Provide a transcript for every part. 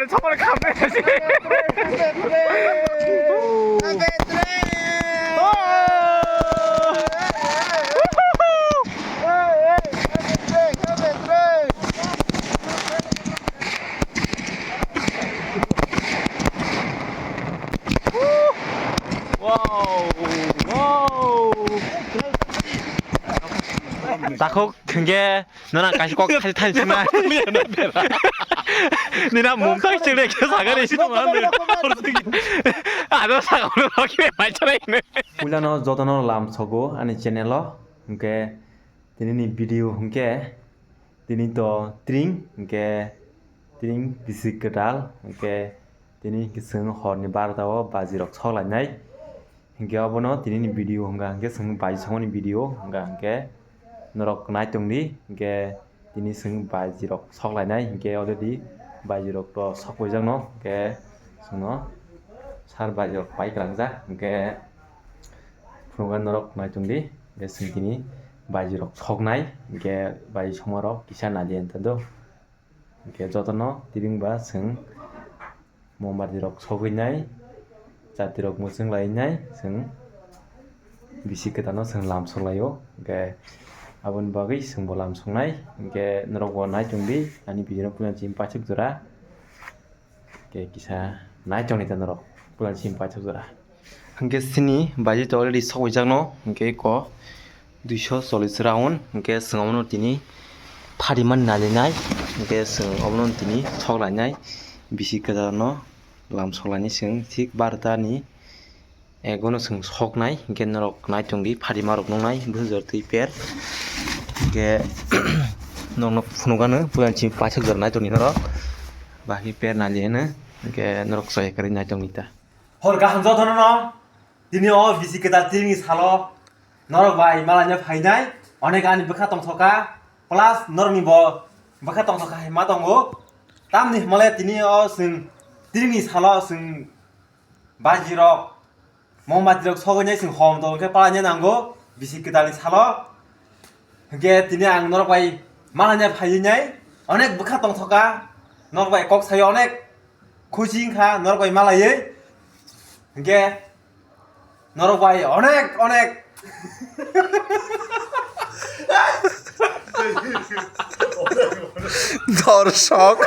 저번에 감내지. 나꼭 그게 너랑 같이 꼭 탈탄지만 니나 몸딱 찍래 사가리 싫어하는데 아너 사가로 하기에 말처럼 있네 Ulano jotono lam sogo ani channel lo hingke tini video hingke tini to tring hingke tring bisik kedal hingke tini kiseng horni bartao bajirok soklainai hingke abono tini video hingga hingke seng baji songoni video hingga hingke norok naitongni hingke tini seng bajirok soklainai hingke already bajirok to sokboijangno hingke sengno sar bajirok pai klangjak hingke Purungan norok naitungdi gesing tini bajirok sognai ge baji somarok kisa nalien tado ge jotono tiringba seng mombajirok soginai jatirok museng lainai seng bisi ketano seng lam solayo ge abon bagi seng bolam songnai ge norok wa naitungdi ani bijino punya chim pachuk jora ge kisa naitongni tanorok punya chim pachuk jora hingke sini baji to already sokwijagno hingke ko 240 round hingke sengomno tini phariman nalinai hingke sengomno tini soklainai bisi kadano lam soklani seng thik 12 ni egono seng soknai hingke norok naitongdi pharimarok nongnai bujor tui per hingke nongnok phunugano puyanchi pachak jor naitongni norok baki per naliene hingke norok soyekari naitongni ta hor gaham jotono no Dini o bisi kita tiringi salo norok bai malanya phainai onek ani bekha tongthoka plus norok ni bo bekha tongthoka hema tongo tamni male tini o sing tiringi salo sing bajirok mombajirok sogonai sing hom dong ke palanya nanggo bisi kita ni salo hingke tini ang norok bai malanya phainai onek bekha tongthoka norok bai kok sayo onek kucing kha norok bai malaye hingke norok bai onek দর্শক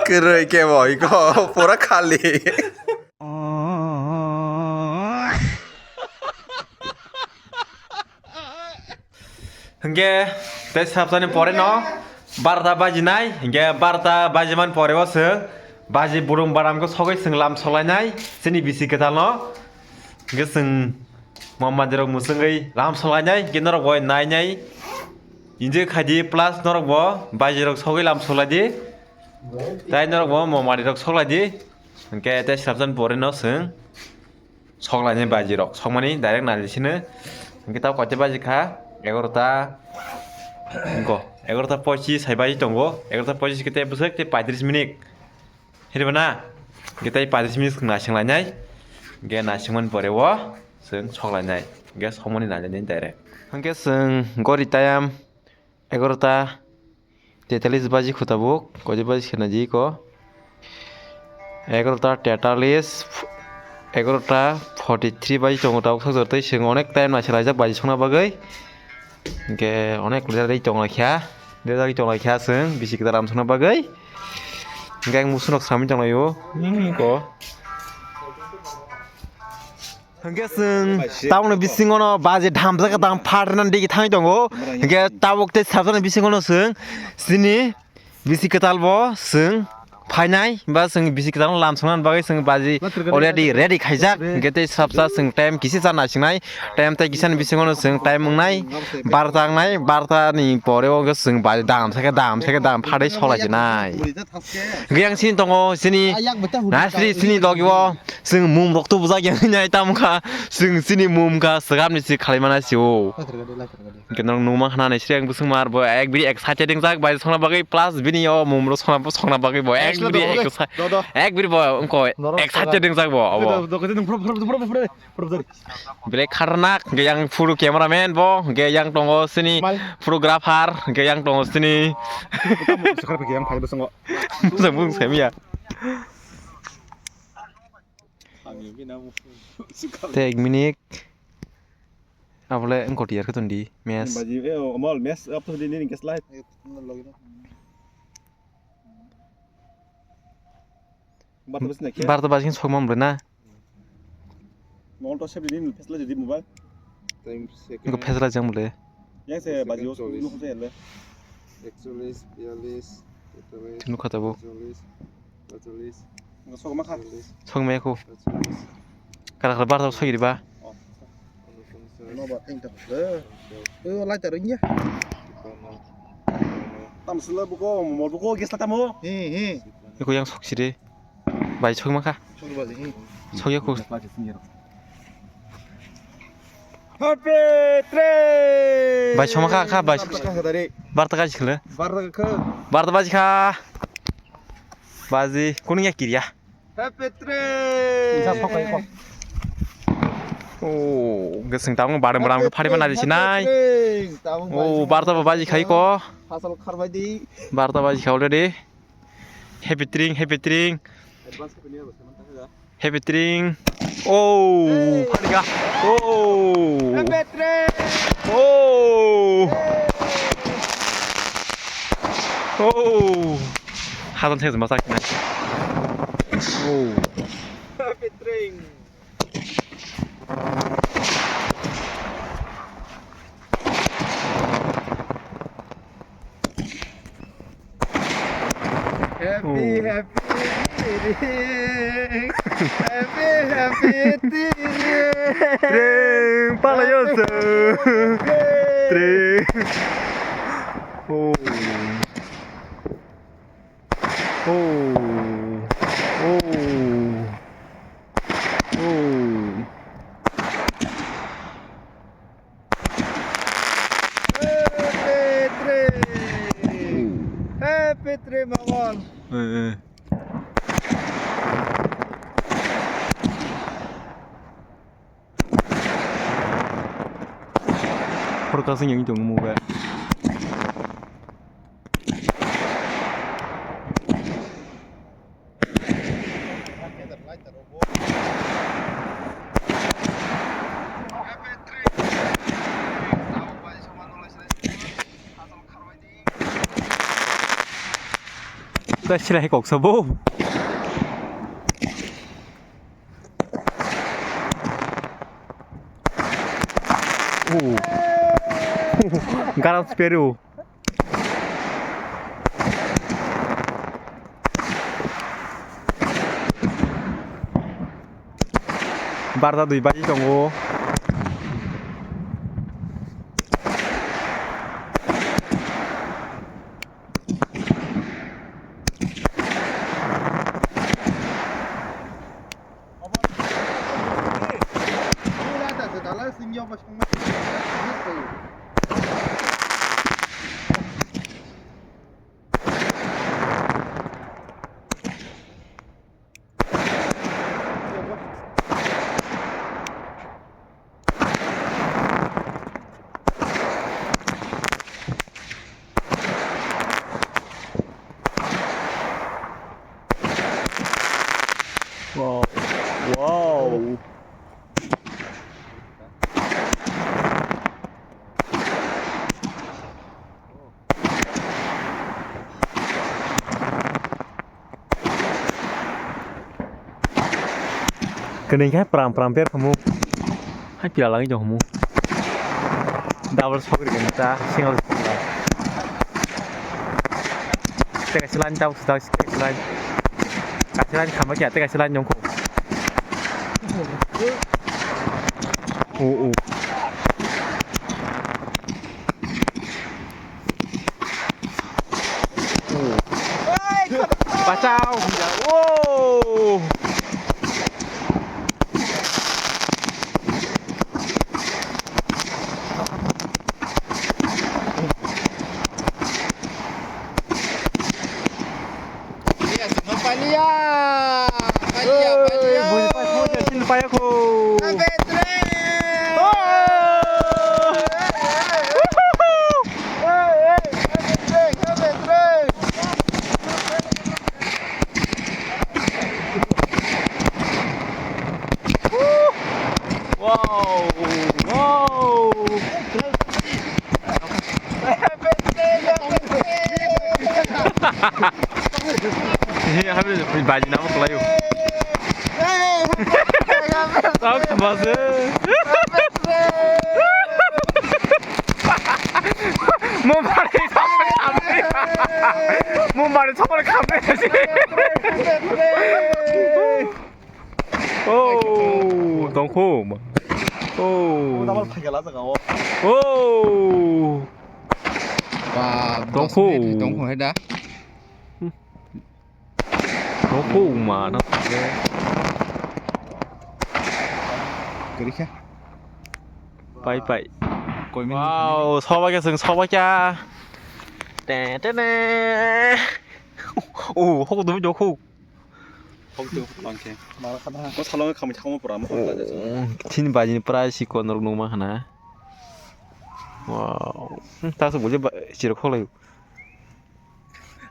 কই কে বই গো পুরা খালি hingke tes sabtani pore no barta bajinai hingke barta bajiman pore o seng baji burung baramko sogai seng lam solainai sini bisi ketalno hingke seng mombajirok musengai lam solainai hingke norok boi nainai inje khadi plus norok bo bajirok sogai lam soladi tai norok bo mombajirok sogladi hingke tes sabtani pore no seng soklainai bajirok sokmani direct nalisine hingke tau kote baji kha 11টা 이거 11টা 25 사이바지 동고 11টা 25 그때 부석 때 35 minit 해리바나 kita 35 minit 나싱라냐이 이게 나싱만 버려워 승 속라냐이 이게 소문이 나는 데래 한게 승 거리 따얌 11টা 43 바지 খুতাবুক 거지 바지 খেনাজি 거 11টা 43 11টা 43 바지 정도다고 서서tới 승 어넥 타임 나시라작 바지 송나 바gai Oke, onek lihat dari tong lakia, dari tong lakia seng, bisi kita ram sana bagai. Oke, yang musuh nak sami tong layo, ini kok. Oke, seng, tahu nih bisi ngono, baje dham zaka dham partner di kita tonggo. Oke, tahu waktu sabtu nih bisi ngono seng, sini bisi kita albo seng. Painai, bas seng bisi kita lam sana bagai seng baji already ready khaijak gete sabsa seng time kisi sana singnai time tai kisan bisi ngono seng time mengnai barta ngai barta ni pore o seng baji dam saka dam phadai sola jinai gyang sin tongo sini nasri sini logiwo seng mum rokto buja gyang nyai tamka seng sini mum ka sagam ni si khalimana siu kenong numa khana nei sreng busung mar bo ek biri exciting jak baji sona bagai plus bini o mum ro sona bagai bo ek একবারে এক সাথে দেংসাক bo abo 너 그때 프로 Black Karnak ge yang furu cameraman bo ge yang tongo sini fotografer ge yang tongo sini 스카르페 그냥 발도 쓴 거. 무슨 셈이야 Tek minik Avle engko diar ketundi mes 바지 뭘 메스 앞서 되는 게 슬라이드. 바트 버스네. Barta basing sokmam brena 뭘 또 셰프 되는 페슬라 jadi 모바일. engko phesra jang bole yang saya baji lu saya le. tinu khata bo nggak sok makan. sokme ko kara barta sogiri ba nó bảo anh tập lại tới nhá. Tầm sữa bố cô một bố cô kia sao tầm hô? 이거 양 속실해 많이 저기만 가 저기하고 Happy train. 많이 저만 가 많이 바르다까지 그래 바르다 바지 가 바지 꼬능야 길이야 Happy train. 오 그승 다운 바람 그 파리만 나지나 오 바르다 바지 가 있고 Pasal karbadi. 바르다 바지 가 올레디 해피트링 해피트링 오 파리가 오 Happy train. 오 하던 책에서 마사키나 오 Happy train. Happy 트랭 빨라졌어 트랭 오 Happy train mawon. 포르카스 영이 좀 뭐가 사실 해가 없어 뭐 Garam Peru. Barta dui baji tongo. Wow. Kening kayak peram-peramper kamu. Hai pila lagi jauh kamu. Double sogri kita single. Teka silan jauh sudah silan. Kasilan kamu aja teka silan jongko. Oh. Bacau. Wow. 와우. 하면 많이 남았어요. 딱 맞아. 몸말에 처벌 감네. 몸말에 처벌 감네지. 오, 너무 고. 오. 나만 파게라 저거. 오. Và Đồng boss hồ. mate thì đồng hồ hết đã. 너무 고 mà nó. Cứ đi khác. 빠이빠이. Coi mình. 와우, 서박의 승 서박이야. 떼떼떼. 오, 호구 너무 좋아, 호구. 거기도 많게. 말하다가 그 살롱에 가면 잠깐만 보라. 오, tin 바지니 프라이시 거 너롱롱만 하나. 와우. 따서 뭐지? 지르 콜레.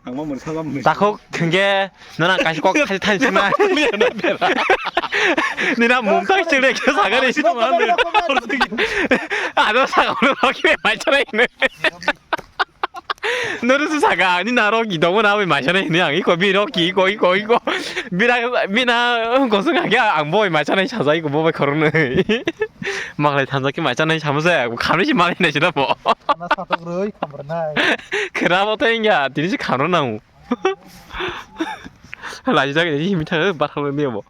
악마 머리 사람 머리. 따코 그게 너랑 같이 꼭 같이 타지만 니나 몸딱 지르 그 사가리 싫으면 안 돼. 너 사가 오늘 거기에 말처럼 있네. 너는 사가 아니 나로 이동을 하면 마셔네 그냥 이거 미로기 이거 미나 고승하게 안 보이 마셔네 찾아 이거 뭐에 걸어네 막 lại tham gia cái 마셔네 잠새 가르치 많이 내시나 뭐 하나 사도 그래. 카메라. 그나마 때냐 디리지 가노나우 라지자게 힘이 타 바탕을 미어 뭐